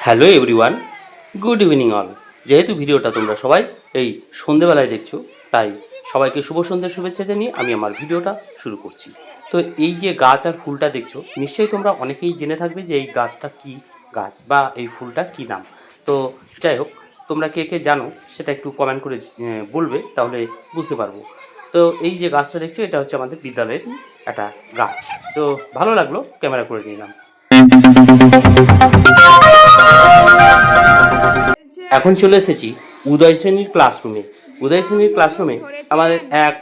Hello everyone, good evening all. যেহেতু ভিডিওটা তোমরা সবাই এই সন্ধেবেলায় দেখছো, তাই সবাইকে শুভ সন্ধ্যের শুভেচ্ছা জানিয়ে আমি আমার ভিডিওটা শুরু করছি। তো এই যে গাছ আর ফুলটা দেখছো, নিশ্চয়ই তোমরা অনেকেই জেনে থাকবে যে এই গাছটা কি গাছ বা এই ফুলটা কি নাম। তো যাই হোক, তোমরা কে কে জানো সেটা একটু কমেন্ট করে বলবে, তাহলে বুঝতে পারবো। তো এই যে গাছটা দেখছো, এটা হচ্ছে আমাদের বিদ্যালয়ের একটা গাছ। তো ভালো লাগলো, ক্যামেরা করে নিলাম। এখন চলে এসেছি উদয় শ্রেণীর ক্লাসরুমে। উদয় শ্রেণীর ক্লাসরুমে আমাদের এক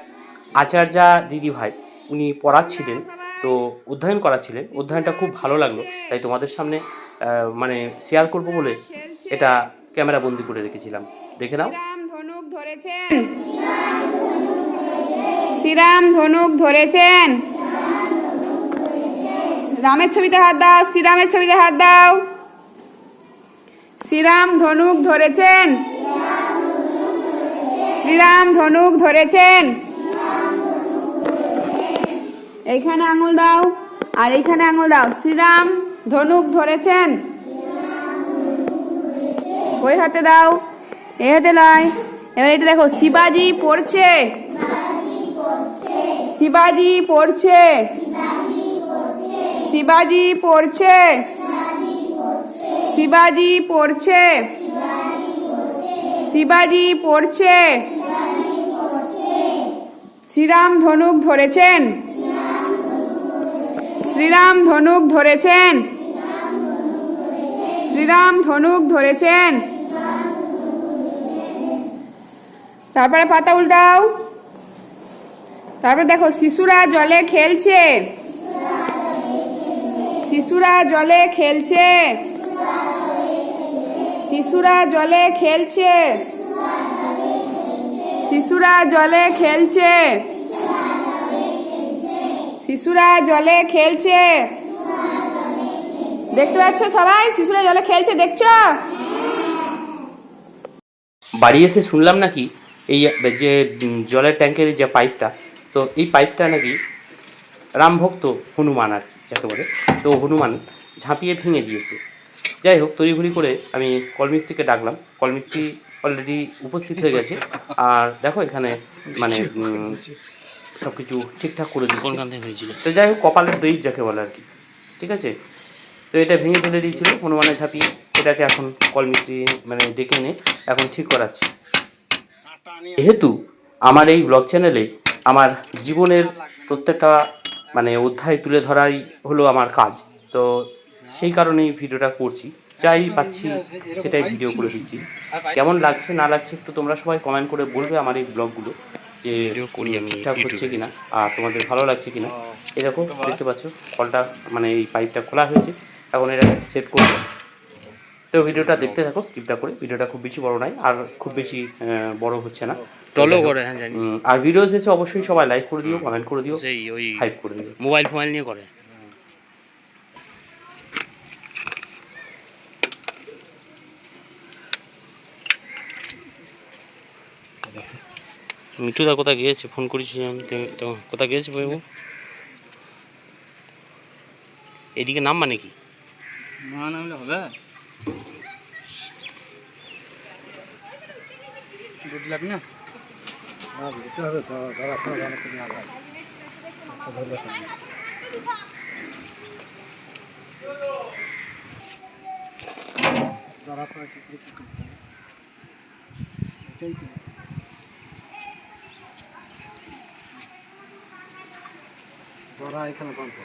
আচার্যা দিদি ভাই, উনি পড়াচ্ছিলেন, তো অধ্যয়ন করাচ্ছিলেন। অধ্যয়নটা খুব ভালো লাগলো, তাই তোমাদের সামনে মানে শেয়ার করব বলে এটা ক্যামেরা বন্দি করে রেখেছিলাম। দেখে নাও। শ্রীরাম ধনুক ধরেছেন, শ্রীরাম ধনুক ধরেছেন। রামের ছবিতে হাত দাও, শ্রীরামের ছবিতে হাত দাও। শ্রীরাম ধনুক ধরেছেন, শ্রীরাম ধনুক ধরেছেন। এইখানে আঙুল দাও আর এইখানে আঙুল দাও। শ্রীরাম ধনুক ধরেছেন। ওই হাতে দাও, এই হাতে লয়। এবার এটা দেখো, শিবাজি পড়ছে, শিবাজি পড়ছে, শিবাজি পড়ছে, শিবাজি পড়ছে, শিবাজি পড়ছে। শ্রীরাম ধনুক ধরেছেন, শ্রীরাম ধনুক ধরেছেন, শ্রীরাম ধনুক ধরেছেন। তারপরে পাতা উল্টাও। তারপরে দেখো, শিশুরা জলে খেলছে, শিশুরা জলে খেলছে, শিশুরা জলে খেলছে, শিশুরা জলে খেলছে, শিশুরা জলে খেলছে। দেখতে পাচ্ছ সবাই, শিশুরা জলে খেলছে, দেখছো? বাড়ি এসে শুনলাম নাকি এই যে জলের ট্যাঙ্কের যে পাইপটা, তো এই পাইপটা নাকি রামভক্ত হনুমান আর কি যাকে বলে, তো হনুমান ঝাঁপিয়ে ভেঙে দিয়েছে। যাই হোক, তড়িঘড়ি করে আমি কলমিস্ত্রিকে ডাকলাম। কলমিস্ত্রি অলরেডি উপস্থিত হয়ে গেছে, আর দেখো এখানে মানে সব কিছু ঠিকঠাক করে দিচ্ছে। কোনখান থেকে হয়েছিল? তো যাই হোক, কপালের দৈব যাকে বলে আর কি। ঠিক আছে, তো এটা ভেঙে ফেলে দিয়েছিল হনুমানে ঝাঁপিয়ে। এটাকে এখন কলমিস্ত্রি মানে ডেকে এনে এখন ঠিক করাচ্ছি। যেহেতু আমার এই ব্লগ চ্যানেলে আমার জীবনের প্রত্যেকটা মানে অধ্যায় তুলে ধরাই হলো আমার কাজ, তো সেই কারণেই ভিডিওটা করছি। যাই পাচ্ছি সেটাই ভিডিও করে দিচ্ছি। কেমন লাগছে না লাগছে একটু তোমরা সবাই কমেন্ট করে বলবে আমার এই ব্লগগুলো, যে ঠিকঠাক হচ্ছে কিনা আর তোমাদের ভালো লাগছে কিনা। এই দেখো, দেখতে পাচ্ছ কলটা মানে এই পাইপটা খোলা হয়েছে, এখন এটা সেট করবো। তো ভিডিওটা দেখতে থাকো স্কিপ না করে। ভিডিওটা খুব বেশি বড় নয় আর খুব বেশি বড় হচ্ছে না। টলো করে, হ্যাঁ জানি। আর ভিডিও শেষে অবশ্যই সবাই লাইক করে দিও, কমেন্ট করে দিও, সেই ওই হাইপ করে দিও। মোবাইল ফোবাইল নিয়ে করে। মিঠুদা কোথায় গিয়েছে? ফোন করেছিলাম তো, কোথায় গিয়েছে বাবু? এদিকে নাম মানে কি? না নামলে হবে? বুঝলাম না। হ্যাঁ বুঝতে হবে তো, ধরা কোনো জানা তুমি আগে ধরলে ধরা পড়া কি করতে হবে এটাই তো। ধরা এখানে বন্ধ।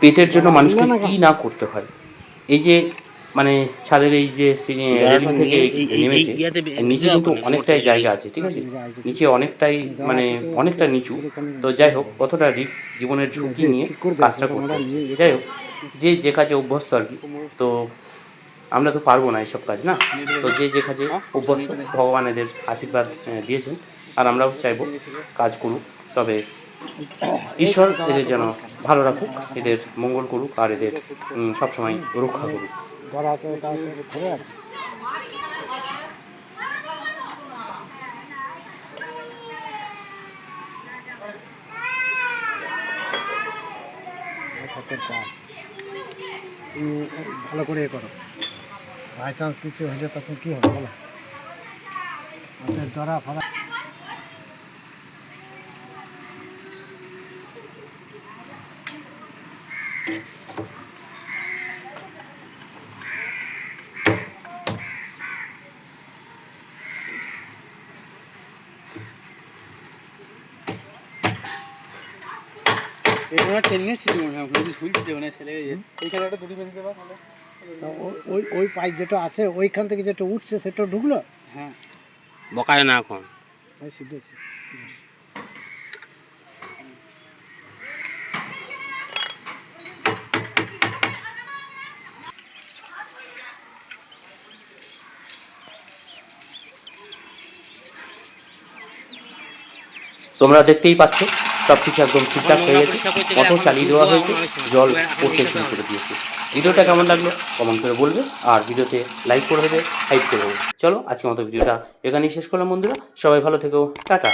পেটের জন্য মানুষকে কী না করতে হয়। এই যে মানে ছাদের এই যে রেলিং থেকে নেমেছে, নিচে কিন্তু অনেকটাই জায়গা আছে, ঠিক আছে, নিচে অনেকটাই মানে অনেকটা নিচু। তো যাই হোক, কতটা রিস্ক, জীবনের ঝুঁকি নিয়ে কাজটা করতে হচ্ছে। যাই হোক, যে যে কাজে অভ্যস্ত আর কি, তো আমরা তো পারবো না এইসব কাজ না। তো যে যে কাজে অভ্যস্ত, ভগবান এদের আশীর্বাদ দিয়েছেন, আর আমরাও চাইবো কাজ করুক। তবে ঈশ্বর এদের যেন ভালো রাখুক, এদের মঙ্গল করুক, আর এদের সবসময় রক্ষা করুক। তোর কাজ তুমি ভালো করে এ করো। বাই চান্স কিছু হয়ে তখন কী হবে বলো? আমাদের ধরা ফরা এটা টেনে ছিল মনে হয়, ওখানে ঝুলছিল মনে হয় ছেলে এইখানে একটা দড়ি বেঁধে দেওয়া ভালো। তা ওই ওই পাইপ যেটা আছে ওইখান থেকে যেটা উঠছে সেটা ঢুকলো। হ্যাঁ বকায় না এখন। তাই সিদ্ধ হচ্ছে। তোমরা দেখতেই পাচ্ছ সব কিছু একদম ঠিকঠাক হয়ে গেছে, মোটর চালিয়ে দেওয়া হয়েছে, জল পড়তে শুরু করে দিয়েছে। ভিডিওটা কেমন লাগলো কমেন্ট করে বলবে, আর ভিডিওতে লাইক করে দেবে, হাইপ করে দেবে। চলো আজকের মতো ভিডিওটা এখানেই শেষ করলাম বন্ধুরা, সবাই ভালো থেকো, টাটা।